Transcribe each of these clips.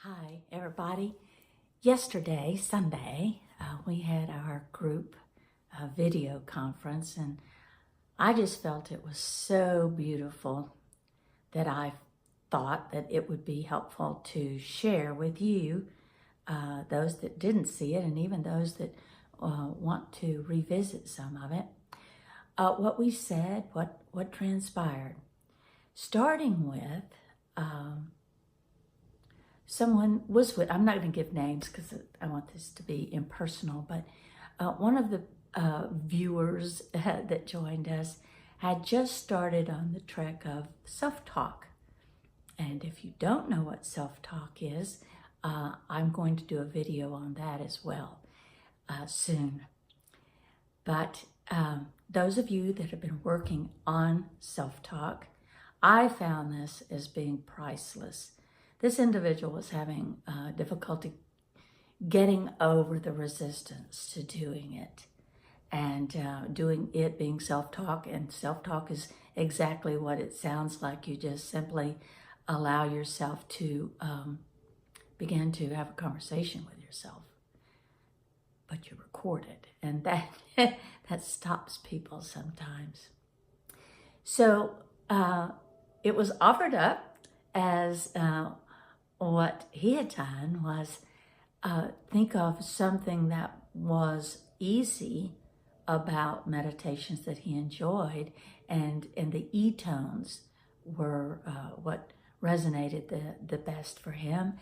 Hi, everybody. Yesterday, Sunday, we had our group video conference, and I just felt it was so beautiful that I thought that it would be helpful to share with you, those that didn't see it, and even those that want to revisit some of it, what we said, what transpired. Starting with, someone was with, I'm not going to give names because I want this to be impersonal, but one of the viewers that joined us had just started on the trek of self-talk. And if you don't know what self-talk is, I'm going to do a video on that as well soon. But those of you that have been working on self-talk, I found this as being priceless. This individual was having difficulty getting over the resistance to doing it, and doing it being self-talk. And self-talk is exactly what it sounds like. You just simply allow yourself to begin to have a conversation with yourself, but you record it, and that that stops people sometimes. So it was offered up as what he had done was think of something that was easy about meditations that he enjoyed, and the E-tones were what resonated the best for him.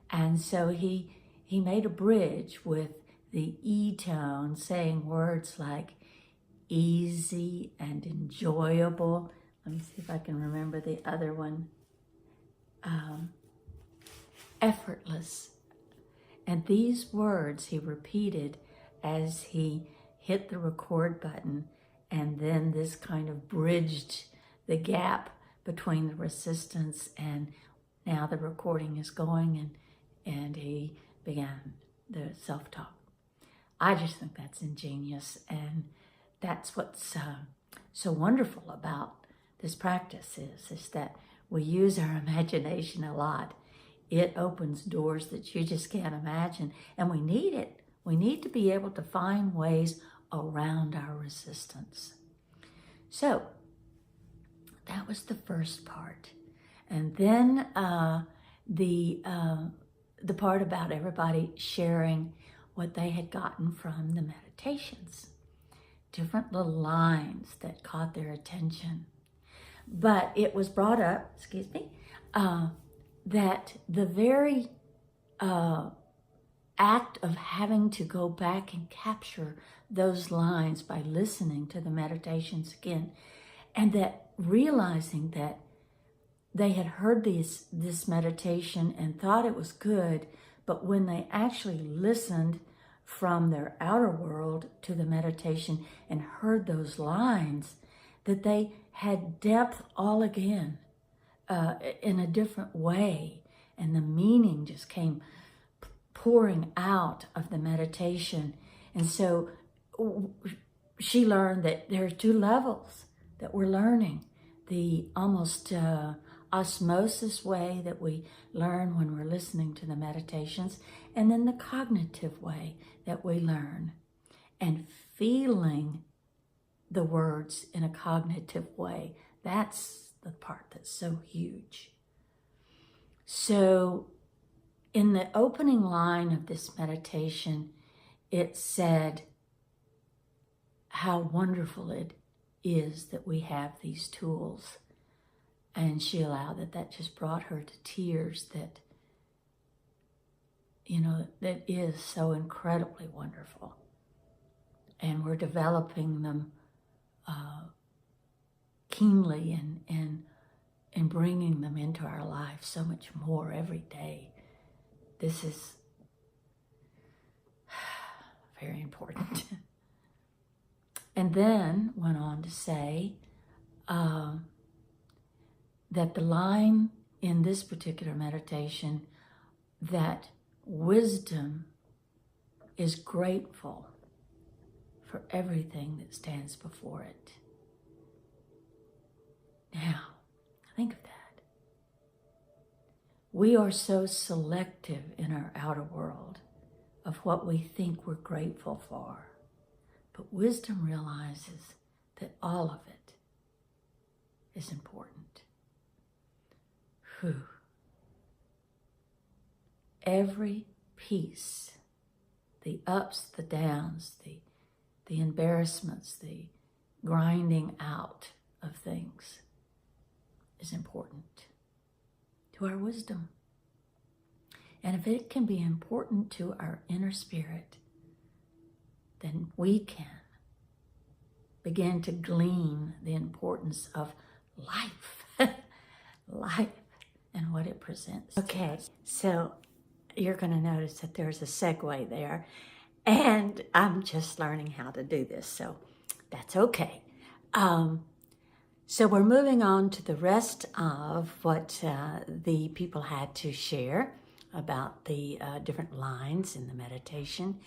And so he made a bridge with the E-tone, saying words like easy and enjoyable. Let me see if I can remember the other one. Effortless. And these words he repeated as he hit the record button, and then this kind of bridged the gap between the resistance, and now the recording is going, and he began the self-talk. I just think that's ingenious, and that's what's so wonderful about this practice is that we use our imagination a lot. It opens doors that you just can't imagine, and we need it. We need to be able to find ways around our resistance. So that was the first part. And then the part about everybody sharing what they had gotten from the meditations. Different little lines that caught their attention. But it was brought up, excuse me, that the very act of having to go back and capture those lines by listening to the meditations again, and that realizing that they had heard this meditation and thought it was good, but when they actually listened from their outer world to the meditation and heard those lines, that they had depth all again in a different way, and the meaning just came pouring out of the meditation. And so she learned that there are two levels that we're learning: the almost osmosis way that we learn when we're listening to the meditations, and then the cognitive way that we learn, and feeling the words in a cognitive way. That's the part that's so huge. So in the opening line of this meditation, it said how wonderful it is that we have these tools. And she allowed that just brought her to tears, that, that is so incredibly wonderful. And we're developing them keenly and bringing them into our life so much more every day. This is very important. And then went on to say that the line in this particular meditation, that wisdom is grateful for everything that stands before it. Now, think of that. We are so selective in our outer world of what we think we're grateful for. But wisdom realizes that all of it is important. Whew. Every piece, the ups, the downs, the embarrassments, the grinding out of things is important to our wisdom. And if it can be important to our inner spirit, then we can begin to glean the importance of life, life and what it presents. Okay, so you're going to notice that there's a segue there, and I'm just learning how to do this, so that's okay. So we're moving on to the rest of what the people had to share about the different lines in the meditation.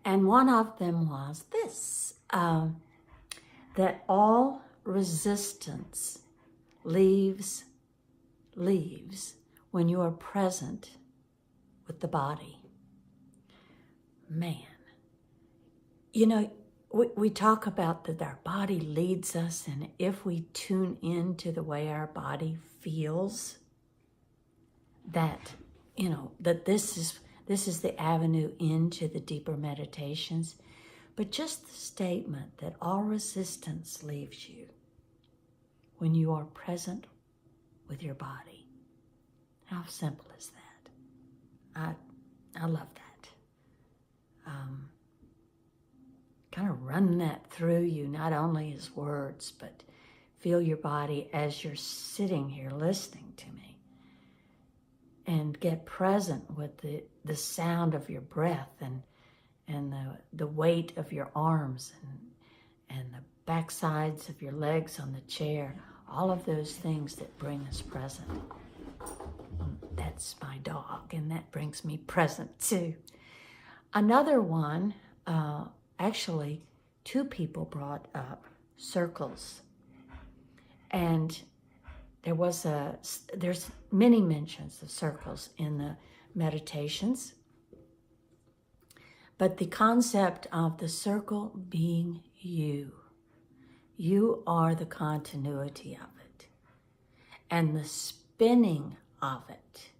And one of them was this, that all resistance leaves when you are present with the body. Man, you know, we talk about that our body leads us, and if we tune into the way our body feels, that, you know, that this is the avenue into the deeper meditations. But just the statement that all resistance leaves you when you are present with your body. How simple is that? I love that. Kind of run that through you, not only as words, but feel your body as you're sitting here listening to me. And get present with the sound of your breath and the weight of your arms and the backsides of your legs on the chair. All of those things that bring us present. That's my dog, and that brings me present too. Another one, actually, two people brought up circles. And there's many mentions of circles in the meditations. But the concept of the circle being you. You are the continuity of it. And the spinning of it,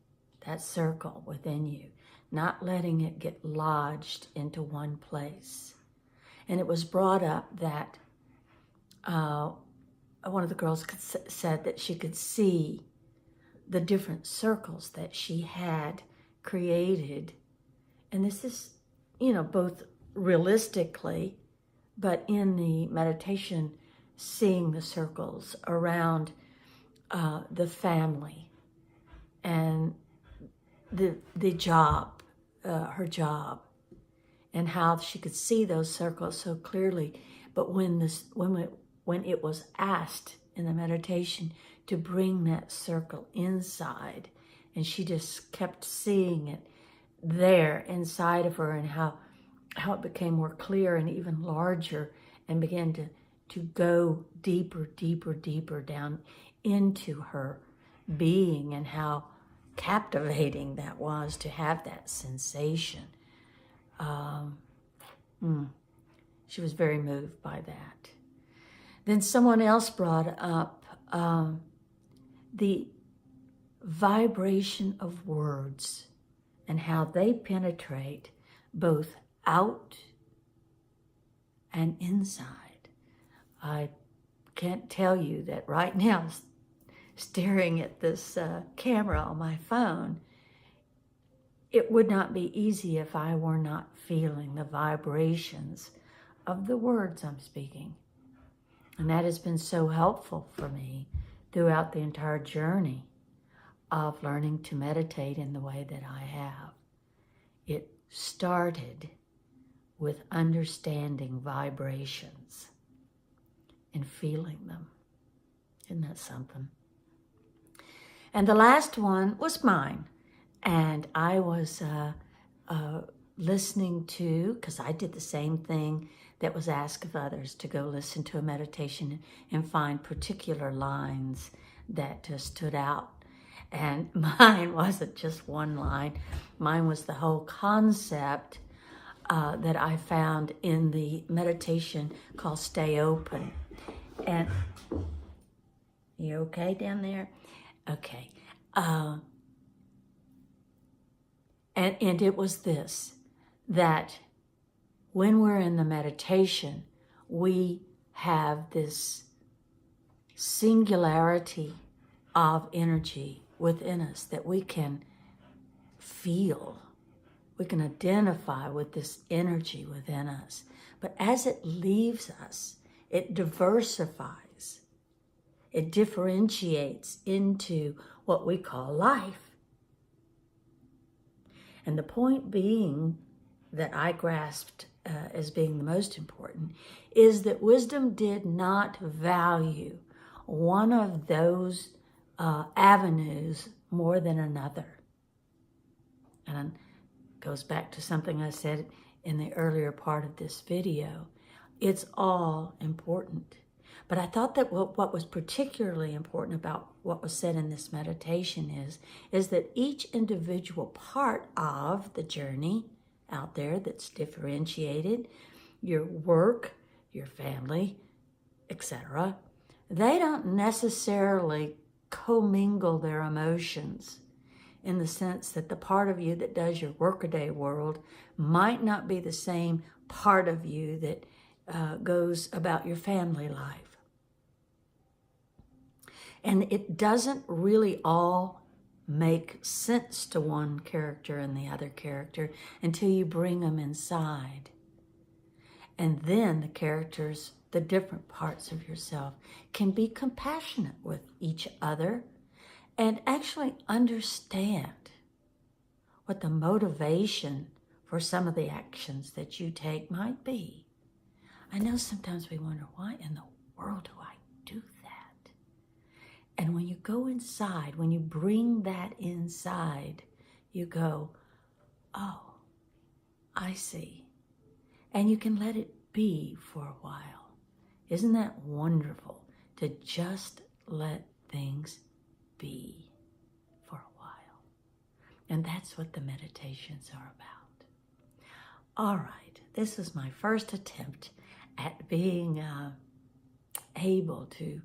that circle within you, not letting it get lodged into one place. And it was brought up that one of the girls said that she could see the different circles that she had created. And this is, you know, both realistically, but in the meditation, seeing the circles around the family and the job, her job, and how she could see those circles so clearly. But when it was asked in the meditation to bring that circle inside, and she just kept seeing it there inside of her, and how it became more clear and even larger, and began to go deeper down into her being, and how captivating that was to have that sensation. She was very moved by that. Then someone else brought up the vibration of words and how they penetrate both out and inside. I can't tell you that right now, staring at this camera on my phone, it would not be easy if I were not feeling the vibrations of the words I'm speaking. And that has been so helpful for me throughout the entire journey of learning to meditate in the way that I have. It started with understanding vibrations and feeling them. Isn't that something? And the last one was mine. And I was listening to, because I did the same thing that was asked of others, to go listen to a meditation and find particular lines that stood out. And mine wasn't just one line. Mine was the whole concept that I found in the meditation called Stay Open. And you okay down there? Okay. And it was this, that when we're in the meditation, we have this singularity of energy within us that we can feel. We can identify with this energy within us. But as it leaves us, it diversifies. It differentiates into what we call life. And the point being that I grasped as being the most important is that wisdom did not value one of those avenues more than another. And it goes back to something I said in the earlier part of this video. It's all important. But I thought that what was particularly important about what was said in this meditation is that each individual part of the journey out there that's differentiated, your work, your family, etc., they don't necessarily commingle their emotions, in the sense that the part of you that does your workaday world might not be the same part of you that goes about your family life. And it doesn't really all make sense to one character and the other character until you bring them inside. And then the characters, the different parts of yourself, can be compassionate with each other and actually understand what the motivation for some of the actions that you take might be. I know sometimes we wonder, why in the world do I do that? And when you go inside, when you bring that inside, you go, oh, I see. And you can let it be for a while. Isn't that wonderful to just let things be for a while? And that's what the meditations are about. All right, this is my first attempt at being able to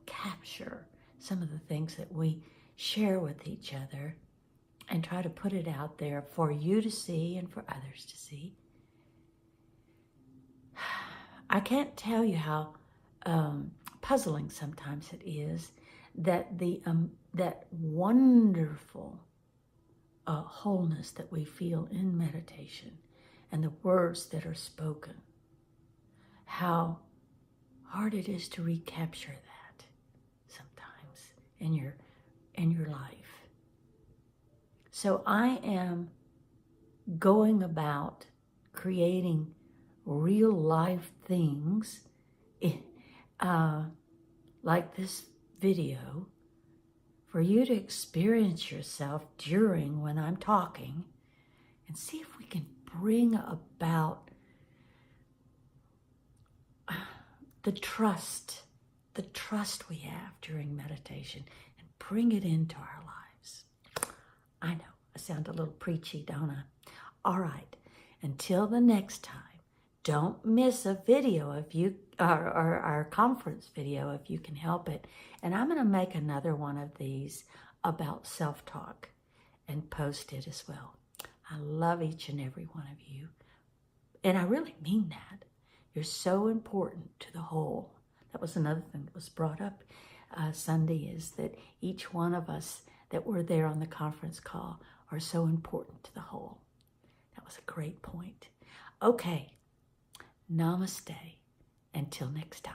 capture some of the things that we share with each other and try to put it out there for you to see and for others to see. I can't tell you how puzzling sometimes it is that that wonderful wholeness that we feel in meditation and the words that are spoken, how hard it is to recapture that sometimes in your life. So I am going about creating real life things like this video for you to experience yourself during when I'm talking, and see if we can bring about the trust we have during meditation and bring it into our lives. I know, I sound a little preachy, don't I? All right, until the next time, don't miss a video if you, or our conference video if you can help it. And I'm going to make another one of these about self-talk and post it as well. I love each and every one of you. And I really mean that. You're so important to the whole. That was another thing that was brought up Sunday, is that each one of us that were there on the conference call are so important to the whole. That was a great point. Okay, namaste. Until next time.